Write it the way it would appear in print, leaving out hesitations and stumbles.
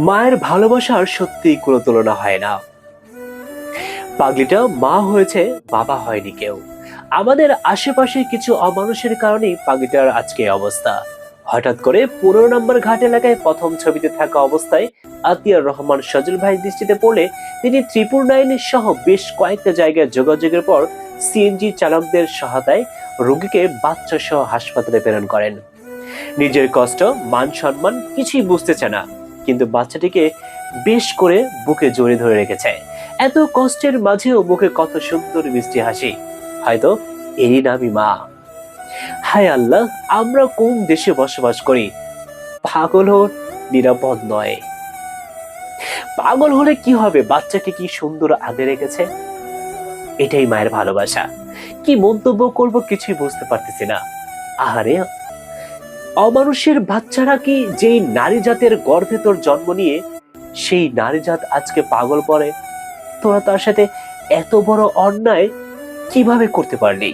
মায়ের ভালোবাসার সত্যিই কোনো তুলনা হয় না। পাগলিটা মা হয়েছে, বাবা হয়নি কেউ। আমাদের আশেপাশে কিছু অমানুষের কারণেই পাগলিটার আজকে এই অবস্থা। হঠাৎ করে 15 নম্বর ঘাট এলাকায় প্রথম ছবিতে থাকা অবস্থায় আতিয়ার রহমান সজল ভাই দৃষ্টিতে পড়লে তিনি 999 সহ বেশ কয়েকটা জায়গায় যোগাযোগের পর সিএনজি চালকদের সহায়তায় রোগীকে বাচ্চা সহ হাসপাতালে প্রেরণ করেন। নিজের কষ্ট, মান সম্মান কিছুই বুঝতেছে না, কিন্তু বাচ্চাটিকে বেশ করে বুকে জড়িয়ে ধরে রেখেছে। এত কষ্টের মাঝেও মুখে কত সুন্দর মিষ্টি হাসি, হয়তো এরই নামই মা। হায় আল্লাহ, আমরা কোন দেশে বসবাস করি? পাগলও নিরাপদ নয়। পাগল হলে কি হবে? বাচ্চাকে কি সুন্দর আগলে রেখেছে। এটাই মায়ের ভালোবাসা। কি মন্তব্য করব কিছুই বুঝতে পারতেছি না। আহারে, অমানুষের বাচ্চারা কি যেই নারী জাতের গর্ভে তোর জন্ম নিয়ে সেই নারী জাত আজকে পাগল পড়ে? তোরা তার সাথে এত বড় অন্যায় কিভাবে করতে পারলি?